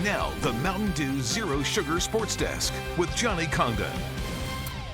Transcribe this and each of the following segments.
Now, the Mountain Dew Zero Sugar Sports Desk with Johnny Congdon.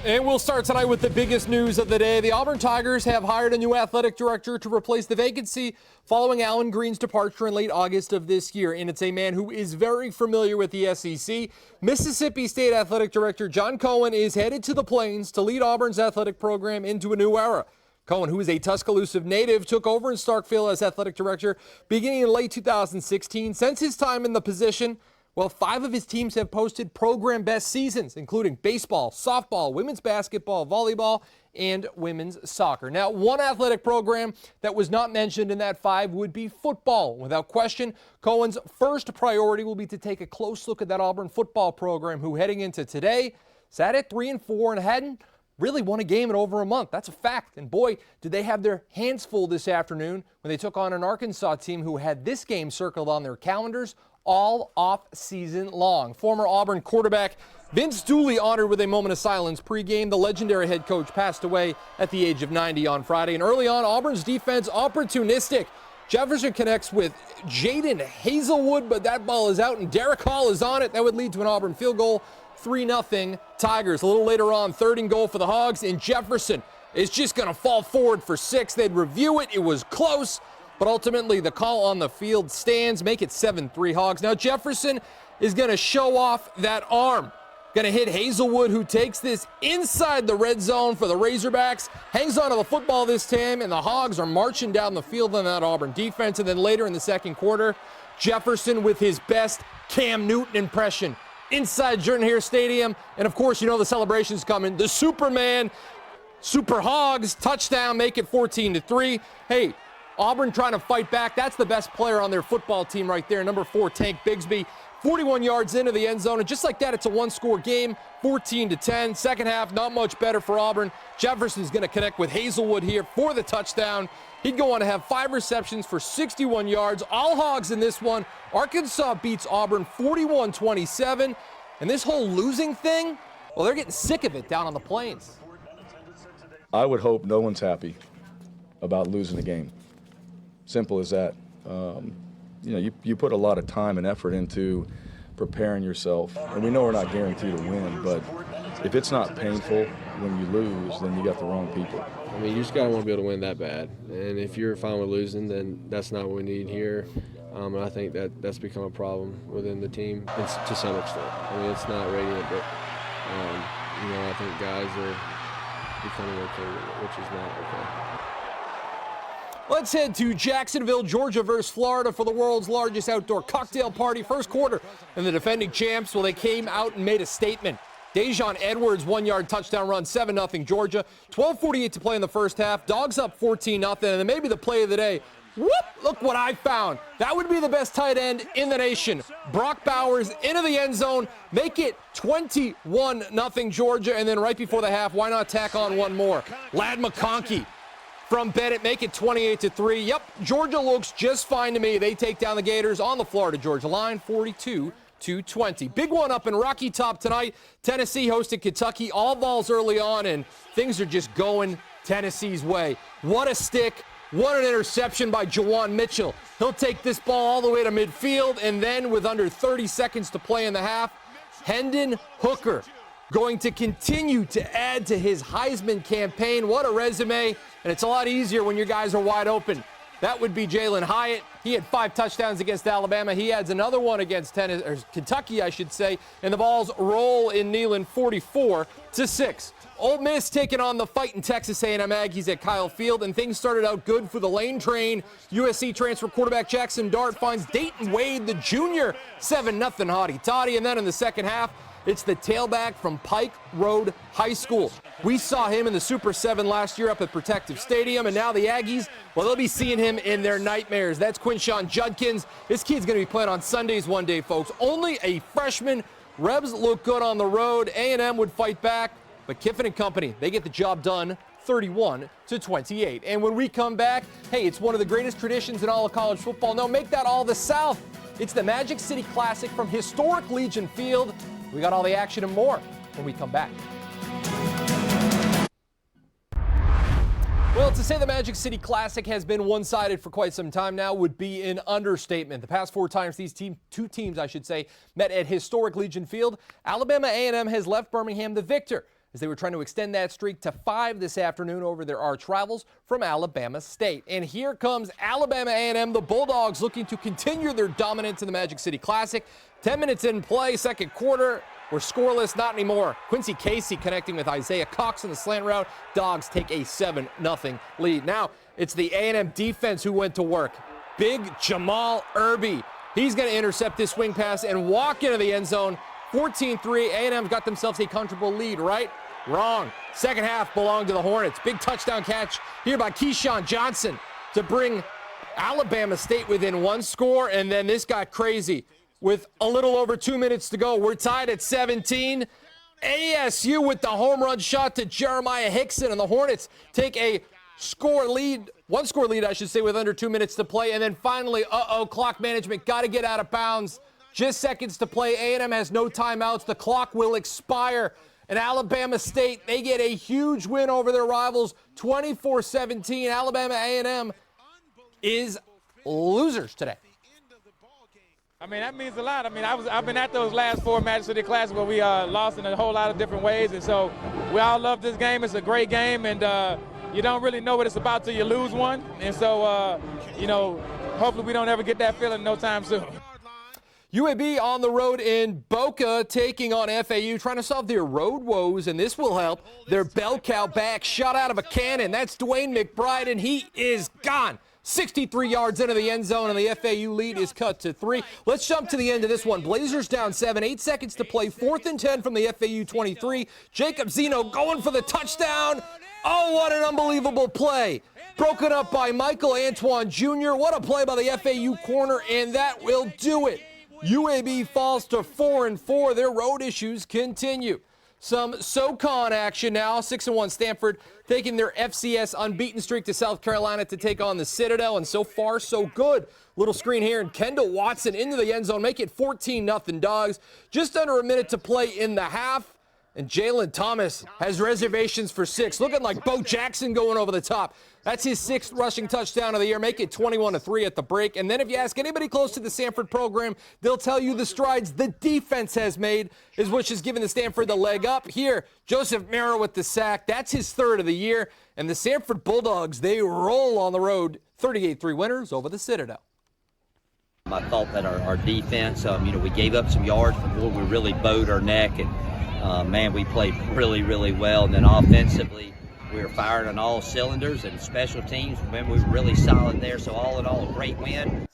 And we'll start tonight with the biggest news of the day. The Auburn Tigers have hired a new athletic director to replace the vacancy following Alan Green's departure in late August of this year. And it's a man who is very familiar with the SEC. Mississippi State Athletic Director John Cohen is headed to the Plains to lead Auburn's athletic program into a new era. Cohen, who is a Tuscaloosa native, took over in Starkville as athletic director beginning in late 2016. Since his time in the position, well, 5 of his teams have posted program best seasons, including baseball, softball, women's basketball, volleyball, and women's soccer. Now, one athletic program that was not mentioned in that 5 would be football. Without question, Cohen's first priority will be to take a close look at that Auburn football program, who heading into today sat at 3-4 and hadn't really won a game in over a month. That's a fact. And boy, did they have their hands full this afternoon when they took on an Arkansas team who had this game circled on their calendars all off season long. Former Auburn quarterback Vince Dooley honored with a moment of silence pregame. The legendary head coach passed away at the age of 90 on Friday. And early on, Auburn's defense opportunistic. Jefferson connects with Jaden Hazelwood, but that ball is out and Derek Hall is on it. That would lead to an Auburn field goal. 3-0 Tigers. A little later on, 3rd and goal for the Hogs, and Jefferson is just going to fall forward for 6. They'd review it. It was close, but ultimately the call on the field stands. Make it 7-3 Hogs. Now Jefferson is going to show off that arm. Going to hit Hazelwood, who takes this inside the red zone for the Razorbacks. Hangs onto the football this time, and the Hogs are marching down the field on that Auburn defense. And then later in the second quarter, Jefferson with his best Cam Newton impression inside Jordan Hare Stadium. And of course, you know the celebration's coming. The Superman, Super Hogs, touchdown, make it 14-3. Hey, Auburn trying to fight back. That's the best player on their football team right there, number 4, Tank Bigsby. 41 yards into the end zone, and just like that, it's a one-score game, 14-10. Second half, not much better for Auburn. Jefferson's going to connect with Hazelwood here for the touchdown. He'd go on to have 5 receptions for 61 yards. All Hogs in this one. Arkansas beats Auburn 41-27. And this whole losing thing, well, they're getting sick of it down on the Plains. I would hope no one's happy about losing a game. Simple as that. You put a lot of time and effort into preparing yourself, and we know we're not guaranteed to win, but if it's not painful when you lose, then you got the wrong people. I mean, you just got to want to be able to win that bad, and if you're fine with losing, then that's not what we need here, and I think that's become a problem within the team to some extent. I mean, it's not radiant, but I think guys are becoming okay with it, which is not okay. Let's head to Jacksonville, Georgia versus Florida for the world's largest outdoor cocktail party. First quarter, and the defending champs, well, they came out and made a statement. Dejon Edwards, 1-yard touchdown run, 7-0 Georgia. 12:48 to play in the first half. Dogs up 14-0, and then maybe the play of the day. Whoop, look what I found. That would be the best tight end in the nation. Brock Bowers into the end zone, make it 21-0 Georgia, and then right before the half, why not tack on one more? Ladd McConkey from Bennett, make it 28-3. Yep, Georgia looks just fine to me. They take down the Gators on the Florida-Georgia line, 42-20. Big one up in Rocky Top tonight. Tennessee hosted Kentucky. All balls early on, and things are just going Tennessee's way. What a stick. What an interception by Jawan Mitchell. He'll take this ball all the way to midfield, and then with under 30 seconds to play in the half, Hendon Hooker going to continue to add to his Heisman campaign. What a resume, and it's a lot easier when your guys are wide open. That would be Jalen Hyatt. He had 5 touchdowns against Alabama. He adds another one against Kentucky, I should say, and the balls roll in Neyland 44-6. Ole Miss taking on the fighting Texas A&M Aggies at Kyle Field, and things started out good for the Lane Train. USC transfer quarterback Jackson Dart finds Dayton Wade, the junior, 7-0 hotty toddy, and then in the second half, it's the tailback from Pike Road High School. We saw him in the Super 7 last year up at Protective Stadium, and now the Aggies, well, they'll be seeing him in their nightmares. That's Quinshon Judkins. This kid's going to be playing on Sundays one day, folks. Only a freshman. Rebs look good on the road. A&M would fight back, but Kiffin and company, they get the job done 31-28. And when we come back, hey, it's one of the greatest traditions in all of college football. No, make that all the South. It's the Magic City Classic from historic Legion Field. We got all the action and more when we come back. Well, Well, to say the Magic City Classic has been one-sided for quite some time now would be an understatement. The past 4 times these two teams, met at historic Legion Field, Alabama A&M has left Birmingham the victor, as they were trying to extend that streak to 5 this afternoon over their arch rivals from Alabama State. And here comes Alabama A&M, the Bulldogs looking to continue their dominance in the Magic City Classic. 10 minutes in play, second quarter. We're scoreless, not anymore. Quincy Casey connecting with Isaiah Cox in the slant route. Dogs take a 7-0 lead. Now it's the A&M defense who went to work. Big Jamal Irby. He's going to intercept this swing pass and walk into the end zone. 14-3. A&M's got themselves a comfortable lead, right? Wrong. Second half belonged to the Hornets. Big touchdown catch here by Keyshawn Johnson to bring Alabama State within 1 score, and then this got crazy. With a little over 2 minutes to go, we're tied at 17. ASU with the home run shot to Jeremiah Hickson, and the Hornets take a 1-score lead, with under 2 minutes to play. And then finally, clock management, got to get out of bounds. Just seconds to play. A&M has no timeouts. The clock will expire. And Alabama State, they get a huge win over their rivals, 24-17. Alabama A&M is losers today. I mean, that means a lot. I mean, I've been at those last 4 Magic City Classics where we lost in a whole lot of different ways, and so we all love this game. It's a great game, and you don't really know what it's about till you lose one. And so, hopefully we don't ever get that feeling no time soon. UAB on the road in Boca, taking on FAU, trying to solve their road woes, and this will help. Their bell cow back, shot out of a cannon. That's Dwayne McBride, and he is gone. 63 yards into the end zone, and the FAU lead is cut to 3. Let's jump to the end of this one. Blazers down 7, 8 seconds to play. 4th and 10 from the FAU 23. Jacob Zeno going for the touchdown. Oh, what an unbelievable play. Broken up by Michael Antoine Jr. What a play by the FAU corner, and that will do it. UAB falls to 4-4. Their road issues continue. Some SoCon action now. 6-1 Stanford taking their FCS unbeaten streak to South Carolina to take on the Citadel, and so far so good. Little screen here, and Kendall Watson into the end zone, make it 14-0 Dogs. Just under a minute to play in the half, and Jalen Thomas has reservations for 6. Looking like Bo Jackson going over the top. That's his 6th rushing touchdown of the year. Make it 21-3 at the break. And then if you ask anybody close to the Stanford program, they'll tell you the strides the defense has made is which has given the Stanford the leg up. Here, Joseph Mara with the sack. That's his 3rd of the year. And the Stanford Bulldogs, they roll on the road. 38-3 winners over the Citadel. I thought that our defense, we gave up some yards before we really bowed our neck. And, we played really, really well. And then offensively, we were firing on all cylinders, and special teams, we were really solid there. So all in all, a great win.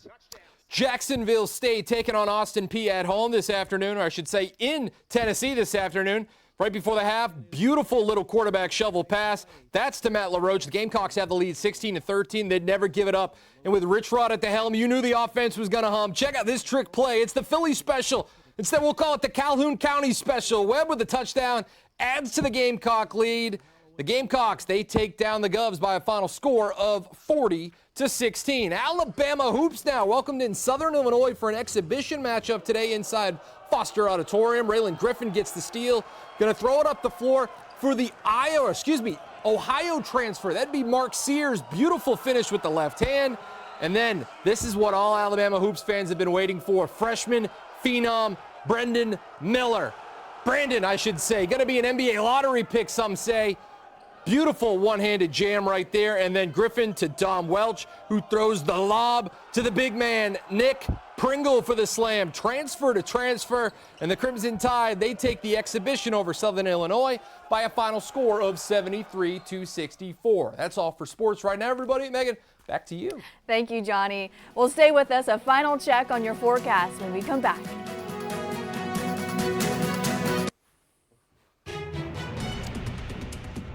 Jacksonville State taking on Austin Peay at home this afternoon, or I should say in Tennessee this afternoon. Right before the half, beautiful little quarterback shovel pass. That's to Matt LaRoche. The Gamecocks have the lead 16-13. They'd never give it up. And with Rich Rod at the helm, you knew the offense was going to hum. Check out this trick play. It's the Philly special. Instead, we'll call it the Calhoun County special. Webb with the touchdown adds to the Gamecock lead. The Gamecocks, they take down the Govs by a final score of 40-16. Alabama hoops now welcomed in Southern Illinois for an exhibition matchup today inside Foster Auditorium. Raylan Griffin gets the steal. Going to throw it up the floor for the Ohio transfer. That'd be Mark Sears. Beautiful finish with the left hand. And then this is what all Alabama hoops fans have been waiting for. Freshman phenom Brandon, I should say. Going to be an NBA lottery pick, some say. Beautiful one-handed jam right there. And then Griffin to Dom Welch, who throws the lob to the big man, Nick Pringle, for the slam. Transfer to transfer. And the Crimson Tide, they take the exhibition over Southern Illinois by a final score of 73-64. That's all for sports right now, everybody. Megan, back to you. Thank you, Johnny. Well, stay with us. A final check on your forecast when we come back.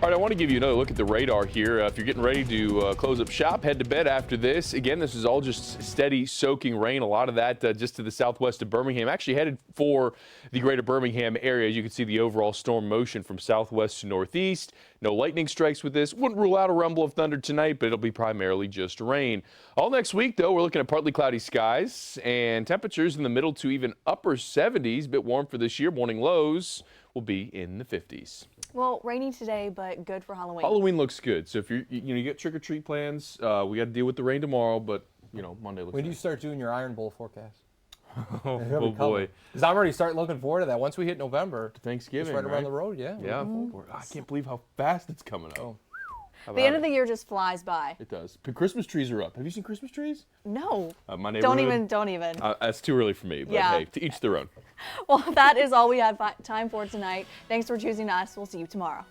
All right, I want to give you another look at the radar here. If you're getting ready to close up shop, head to bed after this. Again, this is all just steady soaking rain. A lot of that just to the southwest of Birmingham. Actually headed for the greater Birmingham area. You can see the overall storm motion from southwest to northeast. No lightning strikes with this. Wouldn't rule out a rumble of thunder tonight, but it'll be primarily just rain. All next week, though, we're looking at partly cloudy skies and temperatures in the middle to even upper 70s. A bit warm for this year. Morning lows will be in the 50s. Well, rainy today, but good for Halloween. Halloween looks good. So if you get trick or treat plans, we got to deal with the rain tomorrow, but Monday looks. When do you nice. start doing your Iron Bowl forecast? Oh boy. Because I'm already starting looking forward to that. Once we hit November, Thanksgiving, it's right around the road. Yeah. Yeah. I can't believe how fast it's coming up. Oh. The end of the year just flies by. It does. Christmas trees are up. Have you seen Christmas trees? No. My neighborhood. Don't even. That's too early for me, but Yeah. hey, to each their own. Well, that is all we have time for tonight. Thanks for choosing us. We'll see you tomorrow.